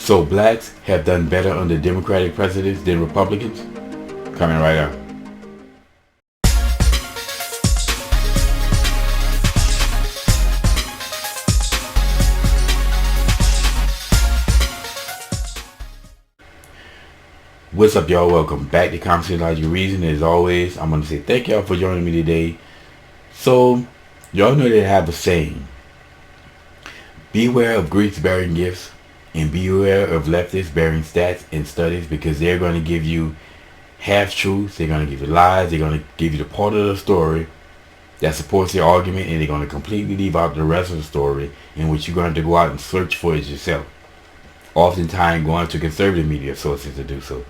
So blacks have done better under Democratic presidents than Republicans? Coming right up. What's up, y'all? Welcome back to Conversation Logic Reason. As always, I'm going to say thank y'all for joining me today. So, y'all know they have a saying: beware of Greeks bearing gifts, and beware of leftists bearing stats and studies, because they're going to give you half-truths, they're going to give you lies, they're going to give you the part of the story that supports their argument, and they're going to completely leave out the rest of the story, in which you're going to go out and search for it yourself. Oftentimes going to conservative media sources to do so.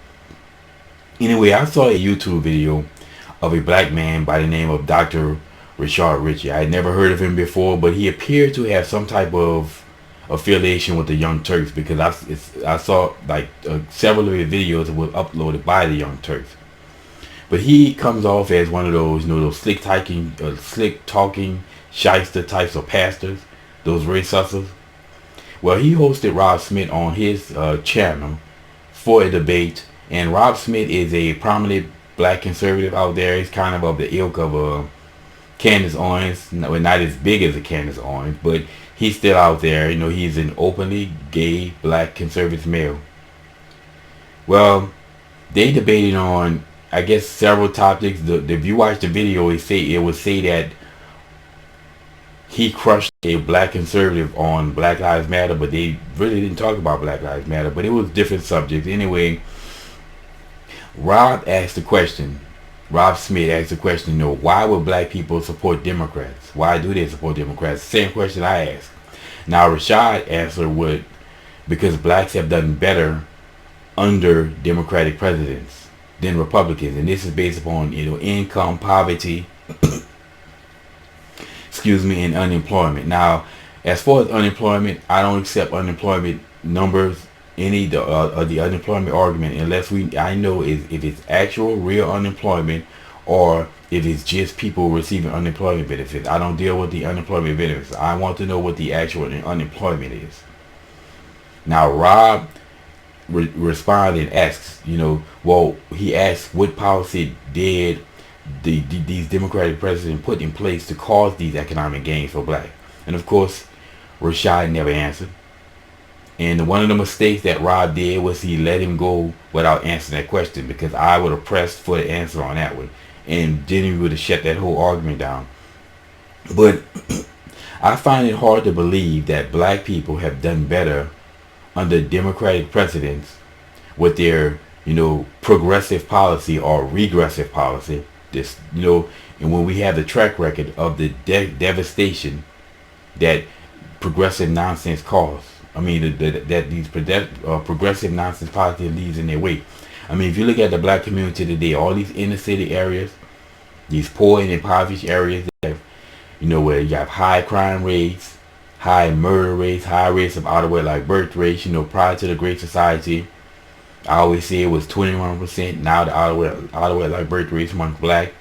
Anyway, I saw a YouTube video of a black man by the name of Dr. Richey. I had never heard of him before, but he appeared to have some type of affiliation with the Young Turks, because I saw like several of his videos that were uploaded by the Young Turks. But he comes off as one of those, those slick talking, shyster types of pastors, those race hustlers. Well, he hosted Rob Smith on his channel for a debate. And Rob Smith is a prominent black conservative out there. He's kind of the ilk of Candace Owens. Well, not as big as a Candace Owens, but he's still out there. He's an openly gay black conservative male. Well, they debated on, I guess, several topics. If you watch the video, it would say that he crushed a black conservative on Black Lives Matter, but they really didn't talk about Black Lives Matter. But it was different subjects. Anyway, Rob Smith asked the question, why would black people support Democrats? Why do they support Democrats? Same question I asked. Now Rashad answered because blacks have done better under Democratic presidents than Republicans. And this is based upon, income, poverty, and unemployment. Now, as far as unemployment, I don't accept unemployment numbers, any of the unemployment argument, unless I know if it's actual real unemployment or if it's just people receiving unemployment benefits. I don't deal with the unemployment benefits. I want to know what the actual unemployment is. Now Rob responded and asks, he asked what policy did these Democratic presidents put in place to cause these economic gains for black? And of course, Rashad never answered. And one of the mistakes that Rob did was he let him go without answering that question, because I would have pressed for the answer on that one, and then he would have shut that whole argument down. But I find it hard to believe that black people have done better under Democratic presidents with their, progressive policy or regressive policy. And when we have the track record of the devastation that progressive nonsense caused. I mean, that these progressive nonsense policy leaves in their wake. I mean, if you look at the black community today, all these inner city areas, these poor and impoverished areas, that have, where you have high crime rates, high murder rates, high rates of out-of-wedlock birth rates. Prior to the Great Society, I always say it was 21%. Now the out-of-wedlock birth rates among black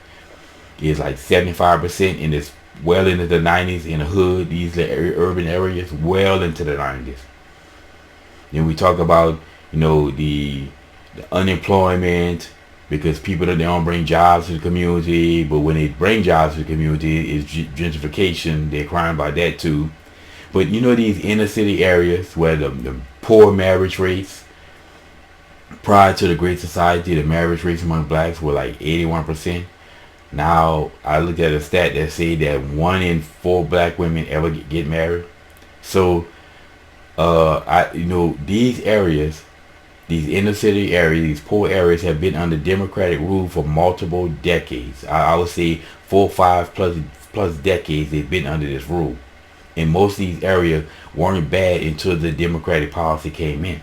is like 75%, and it's well into the 90s in the hood, these urban areas, well into the 90s. Then we talk about, the unemployment, because people they don't bring jobs to the community, but when they bring jobs to the community, it's gentrification. They're crying about that too. But these inner city areas where the poor marriage rates, prior to the Great Society, the marriage rates among blacks were like 81%. Now, I looked at a stat that say that 1 in 4 black women ever get married. So, these areas, these inner city areas, these poor areas have been under Democratic rule for multiple decades. I would say 4 or 5 plus decades they've been under this rule. And most of these areas weren't bad until the Democratic policy came in.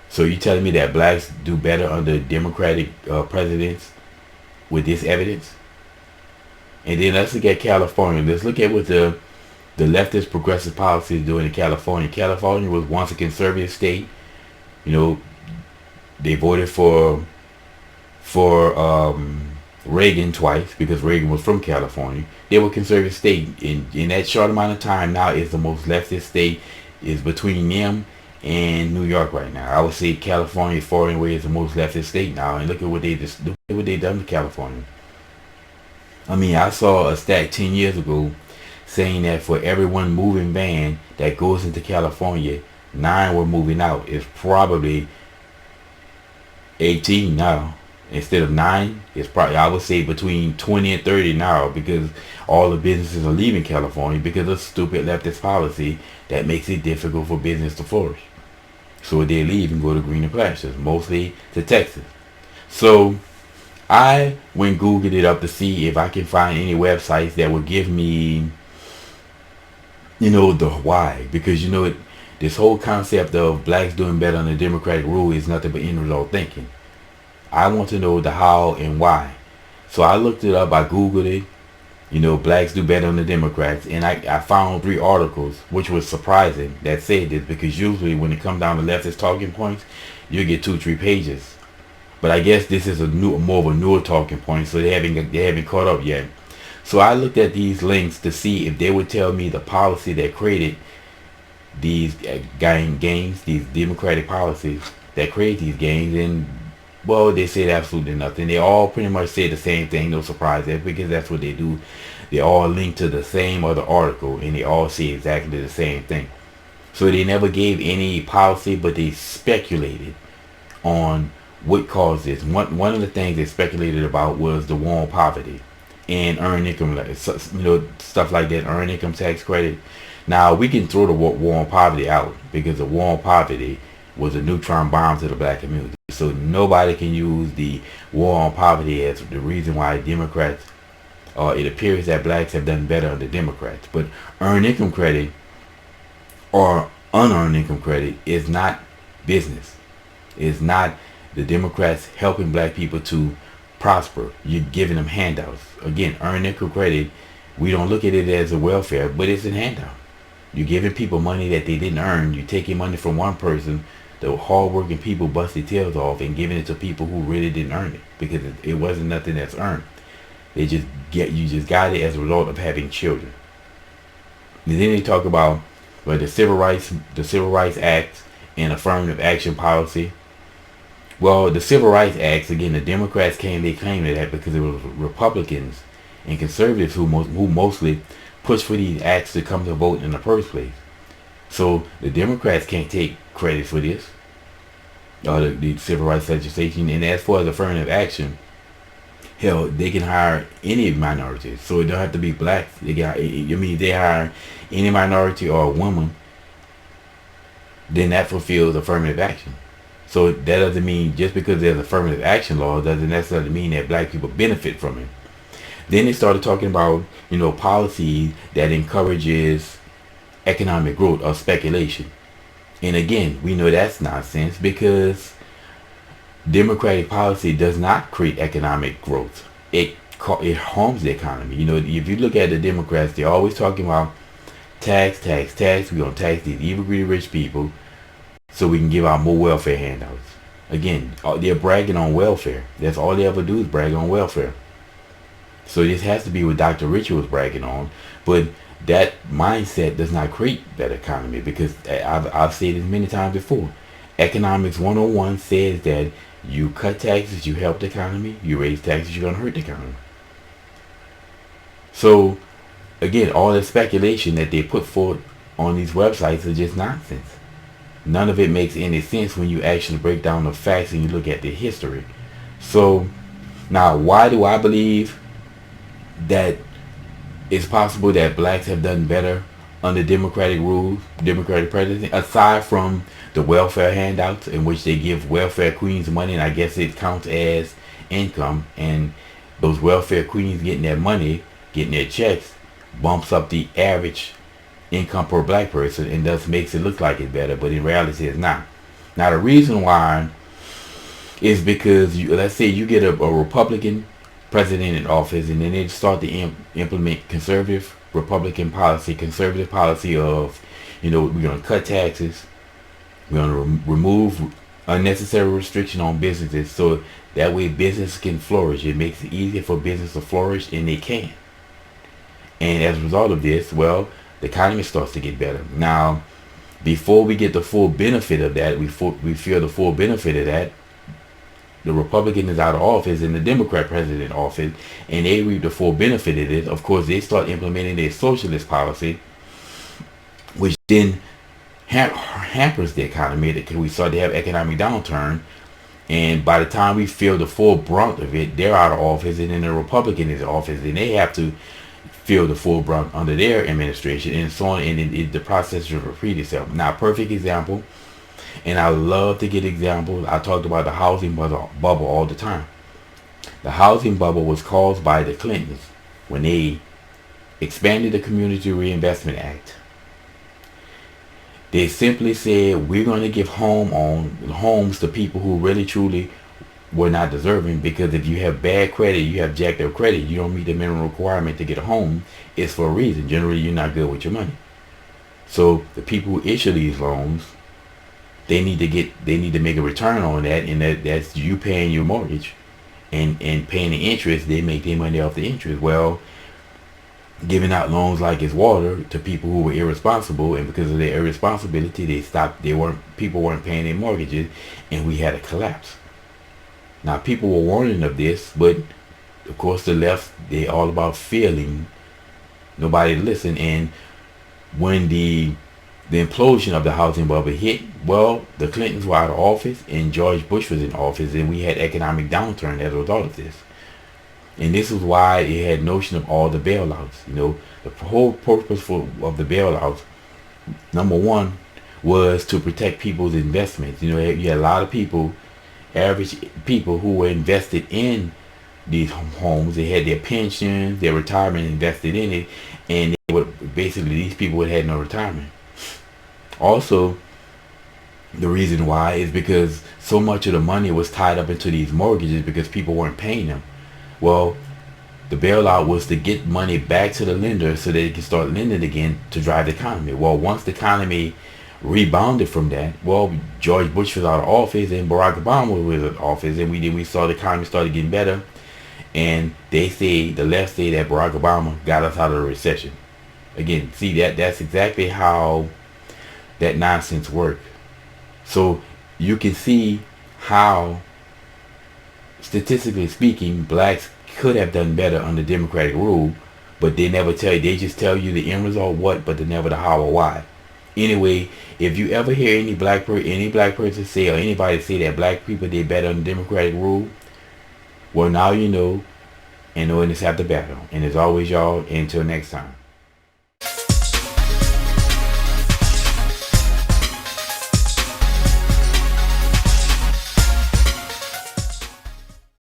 So you telling me that blacks do better under Democratic presidents with this evidence? And then let's look at California. Let's look at what the leftist progressive policy is doing in California. California was once a conservative state. They voted for Reagan twice, because Reagan was from California. They were conservative state. In that short amount of time, now is the most leftist state. Is between them and New York right now. I would say California, far and away, is the most leftist state now. And look at what they just look at what they done to California. I mean, I saw a stat 10 years ago saying that for every one moving van that goes into California, 9 were moving out. It's probably 18 now. Instead of 9, it's probably, I would say, between 20 and 30 now, because all the businesses are leaving California because of stupid leftist policy that makes it difficult for business to flourish. So they leave and go to greener pastures, mostly to Texas. So I went Googled it up to see if I can find any websites that would give me, the why. Because, this whole concept of blacks doing better on the Democratic rule is nothing but end result thinking. I want to know the how and why. So I looked it up, I Googled it, blacks do better on the Democrats, and I found 3 articles, which was surprising, that said this, because usually when it comes down to leftist talking points, you get 2-3 pages. But I guess this is more of a newer talking point, so they haven't caught up yet. So I looked at these links to see if they would tell me the policy that created these gangs, these democratic policies that create these gangs, and well, they said absolutely nothing. They all pretty much say the same thing. No surprise there, because that's what they do. They all link to the same other article, and they all say exactly the same thing. So they never gave any policy, but they speculated on what caused this. One of the things they speculated about was the war on poverty and earned income, stuff like that, earned income tax credit. Now we can throw the war on poverty out, because the war on poverty was a neutron bomb to the black community. So nobody can use the war on poverty as the reason why Democrats, it appears that blacks have done better under Democrats. But earned income credit or unearned income credit is not business. It's not the Democrats helping black people to prosper. You're giving them handouts. Again, earned income credit, we don't look at it as a welfare, but it's a handout. You're giving people money that they didn't earn. You're taking money from one person, the hardworking people bust their tails off, and giving it to people who really didn't earn it, because it wasn't nothing that's earned. You just got it as a result of having children. And then they talk about the Civil Rights Act and affirmative action policy. Well, the Civil Rights Act, again, the Democrats claimed that because it was Republicans and conservatives who mostly pushed for these acts to come to vote in the first place. So the Democrats can't take credit for this, the civil rights legislation. And as far as affirmative action, hell, they can hire any minorities. So it don't have to be blacks. They hire any minority or a woman, then that fulfills affirmative action. So that doesn't mean, just because there's affirmative action law, doesn't necessarily mean that black people benefit from it. Then they started talking about, policy that encourages economic growth or speculation. And again, we know that's nonsense, because democratic policy does not create economic growth. It harms the economy. If you look at the Democrats, they're always talking about tax. We're going to tax these evil, greedy, rich people so we can give out more welfare handouts. Again, they're bragging on welfare. That's all they ever do, is brag on welfare. So this has to be what Dr. Richey was bragging on. But that mindset does not create that economy, because I've said this many times before. Economics 101 says that you cut taxes, you help the economy. You raise taxes, you're going to hurt the economy. So, again, all the speculation that they put forth on these websites is just nonsense. None of it makes any sense when you actually break down the facts and you look at the history. So, now, why do I believe that it's possible that blacks have done better under Democratic rules, Democratic presidency, aside from the welfare handouts, in which they give welfare queens money, and I guess it counts as income, and those welfare queens getting their money, getting their checks, bumps up the average income per black person, and thus makes it look like it's better, but in reality it's not. Now the reason why is because, let's say you get a Republican president in office, and then they start to implement conservative policy of, we're going to cut taxes, we're going to remove unnecessary restriction on businesses, so that way business can flourish. It makes it easier for business to flourish, and they can. And as a result of this, well, the economy starts to get better. Now, before we get the full benefit of that, we feel the full benefit of that, the Republican is out of office and the Democrat president in office, and they reap the full benefit of it. Of course, they start implementing their socialist policy, which then hampers the economy, because we start to have economic downturn. And by the time we feel the full brunt of it, they're out of office, and then the Republican is in office, and they have to feel the full brunt under their administration, and so on, and the process will repeat itself. Now, perfect example, and I love to get examples. I talked about the housing bubble all the time. The housing bubble was caused by the Clintons when they expanded the Community Reinvestment Act. They simply said, we're going to give homes to people who really truly were not deserving, because if you have bad credit, you have jacked up credit, you don't meet the minimum requirement to get a home, it's for a reason. Generally, you're not good with your money. So the people who issue these loans, they need to make a return on that, and that's you paying your mortgage and paying the interest. They make their money off the interest. Well, giving out loans like it's water to people who were irresponsible, and because of their irresponsibility, people weren't paying their mortgages, and we had a collapse. Now, people were warning of this, but of course the left, they all about feeling, nobody listened. And when the implosion of the housing bubble hit, well, the Clintons were out of office and George Bush was in office, and we had economic downturn as a result of this. And this is why it had notion of all the bailouts. The whole purpose of the bailouts, number one, was to protect people's investments. You had a lot of people, average people, who were invested in these homes. They had their pensions, their retirement invested in it, and basically these people had no retirement. Also, the reason why is because so much of the money was tied up into these mortgages because people weren't paying them. Well, the bailout was to get money back to the lender so that they can start lending again to drive the economy. Well, once the economy rebounded from that, well, George Bush was out of office and Barack Obama was in office, and we saw the economy started getting better. And the left say that Barack Obama got us out of the recession. Again, see, that's exactly how that nonsense works. So you can see how, statistically speaking, blacks could have done better under Democratic rule, but they never tell you. They just tell you the end result, but they never the how or why. Anyway, if you ever hear any black person say, or anybody say that black people did better under Democratic rule, well, now you know, and know when it's after battle. And as always, y'all, until next time.